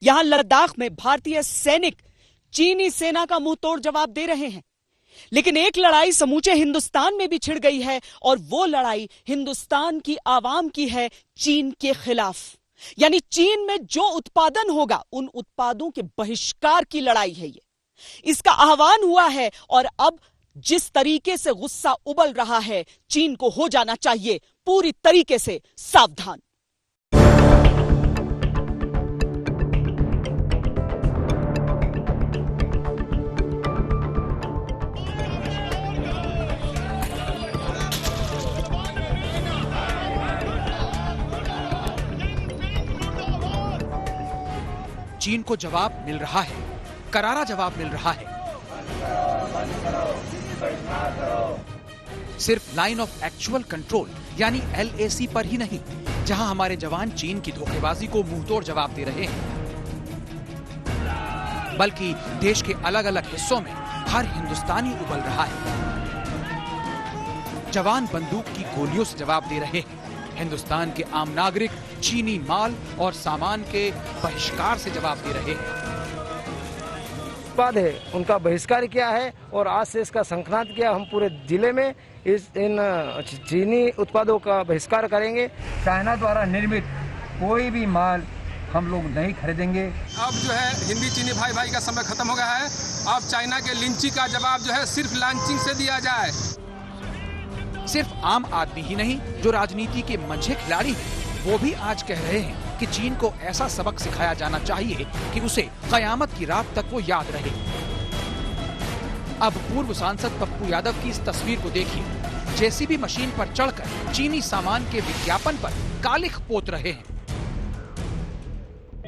यहां लद्दाख में भारतीय सैनिक चीनी सेना का मुंहतोड़ जवाब दे रहे हैं। लेकिन एक लड़ाई समूचे हिंदुस्तान में भी छिड़ गई है और वो लड़ाई हिंदुस्तान की आवाम की है चीन के खिलाफ। यानी चीन में जो उत्पादन होगा उन उत्पादों के बहिष्कार की लड़ाई है ये। इसका आह्वान हुआ है और अब जिस तरीके से गुस्सा उबल रहा है, चीन को हो जाना चाहिए पूरी तरीके से सावधान। चीन को जवाब मिल रहा है, करारा जवाब मिल रहा है। सिर्फ लाइन ऑफ एक्चुअल कंट्रोल यानी LAC पर ही नहीं, जहां हमारे जवान चीन की धोखेबाजी को मुंहतोड़ जवाब दे रहे हैं, बल्कि देश के अलग अलग हिस्सों में हर हिंदुस्तानी उबल रहा है। जवान बंदूक की गोलियों से जवाब दे रहे हैं। हिंदुस्तान के आम नागरिक चीनी माल और सामान के बहिष्कार से जवाब दे रहे हैं। उत्पाद है उनका बहिष्कार किया है और आज से इसका संक्रांत किया। हम पूरे जिले में इन चीनी उत्पादों का बहिष्कार करेंगे। चाइना द्वारा निर्मित कोई भी माल हम लोग नहीं खरीदेंगे। अब जो है हिंदी चीनी भाई भाई का समय खत्म हो गया है। अब चाइना के लिंचिंग का जवाब जो है सिर्फ लॉन्चिंग से दिया जाए। सिर्फ आम आदमी ही नहीं, जो राजनीति के मंझे खिलाड़ी हैं, वो भी आज कह रहे हैं कि चीन को ऐसा सबक सिखाया जाना चाहिए कि उसे कयामत की रात तक वो याद रहे। अब पूर्व सांसद पप्पू यादव की इस तस्वीर को देखिए। जेसीबी मशीन पर चढ़कर चीनी सामान के विज्ञापन पर कालिख पोत रहे हैं।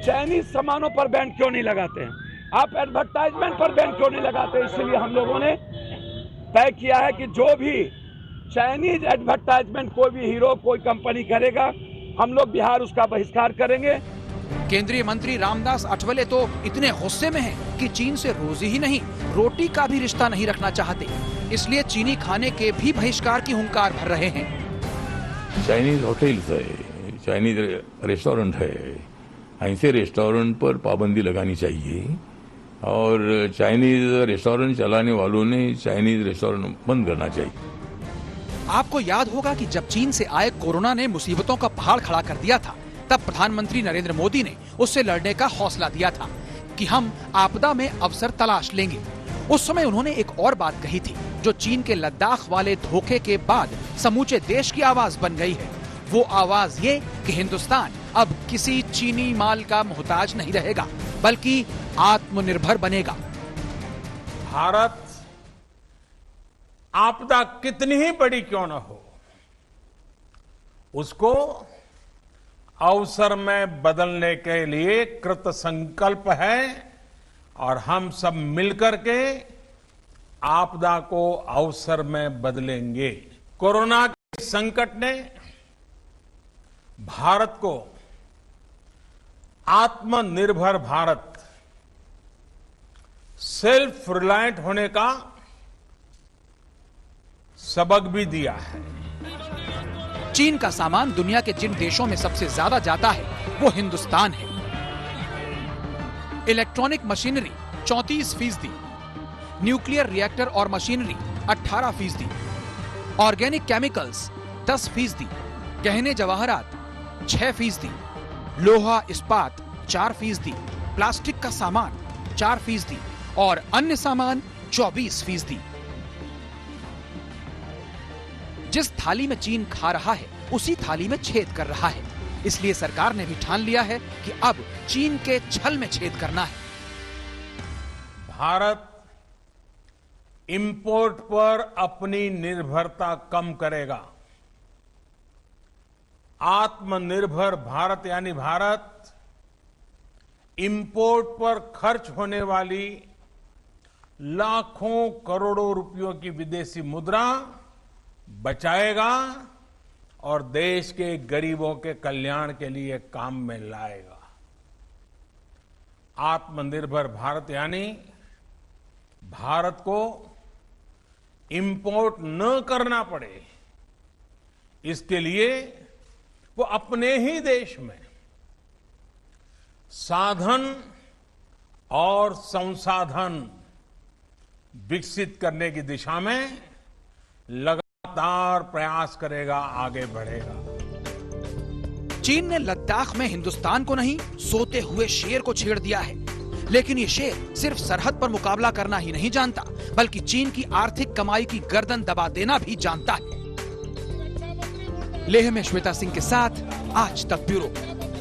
चाइनीज सामानों पर बैन क्यों नहीं लगाते हैं? आप एडवर्टाइजमेंट पर बैन क्यों नहीं लगाते? इसलिए हम लोगों ने तय किया है कि जो भी चाइनीज एडवर्टाइजमेंट कोई भी हीरो कोई कंपनी करेगा, हम लोग बिहार उसका बहिष्कार करेंगे। केंद्रीय मंत्री रामदास अठवले तो इतने गुस्से में हैं कि चीन से रोजी ही नहीं, रोटी का भी रिश्ता नहीं रखना चाहते। इसलिए चीनी खाने के भी बहिष्कार की हुंकार भर रहे हैं। चाइनीज होटल्स है, चाइनीज रेस्टोरेंट है, ऐसे रेस्टोरेंट पर पाबंदी लगानी चाहिए और चाइनीज रेस्टोरेंट चलाने वालों ने चाइनीज रेस्टोरेंट बंद करना चाहिए। आपको याद होगा कि जब चीन से आए कोरोना ने मुसीबतों का पहाड़ खड़ा कर दिया था, तब प्रधानमंत्री नरेंद्र मोदी ने उससे लड़ने का हौसला दिया था कि हम आपदा में अवसर तलाश लेंगे। उस समय उन्होंने एक और बात कही थी, जो चीन के लद्दाख वाले धोखे के बाद समूचे देश की आवाज बन गई है। वो आवाज ये कि हिंदुस्तान अब किसी चीनी माल का मोहताज नहीं रहेगा, बल्कि आत्मनिर्भर बनेगा। भारत आपदा कितनी ही बड़ी क्यों न हो, उसको अवसर में बदलने के लिए कृत संकल्प है और हम सब मिलकर के आपदा को अवसर में बदलेंगे। कोरोना के संकट ने भारत को आत्मनिर्भर भारत, सेल्फ रिलायंट होने का सबक भी दिया है। चीन का सामान दुनिया के जिन देशों में सबसे ज्यादा जाता है वो हिंदुस्तान है। इलेक्ट्रॉनिक मशीनरी 34%, न्यूक्लियर रिएक्टर और मशीनरी 18%, ऑर्गेनिक केमिकल्स 10%, गहने जवाहरात 6%, लोहा इस्पात 4%, प्लास्टिक का सामान 4% और अन्य सामान 24%। जिस थाली में चीन खा रहा है, उसी थाली में छेद कर रहा है। इसलिए सरकार ने भी ठान लिया है कि अब चीन के छल में छेद करना है। भारत इंपोर्ट पर अपनी निर्भरता कम करेगा। आत्मनिर्भर भारत यानी भारत इंपोर्ट पर खर्च होने वाली लाखों करोड़ों रुपयों की विदेशी मुद्रा बचाएगा और देश के गरीबों के कल्याण के लिए काम में लाएगा। आत्मनिर्भर भारत यानी भारत को इंपोर्ट न करना पड़े, इसके लिए वो अपने ही देश में साधन और संसाधन विकसित करने की दिशा में लगातार प्रयास करेगा, आगे बढ़ेगा। चीन ने लद्दाख में हिंदुस्तान को नहीं, सोते हुए शेर को छेड़ दिया है। लेकिन ये शेर सिर्फ सरहद पर मुकाबला करना ही नहीं जानता, बल्कि चीन की आर्थिक कमाई की गर्दन दबा देना भी जानता है। लेह में श्वेता सिंह के साथ आज तक ब्यूरो।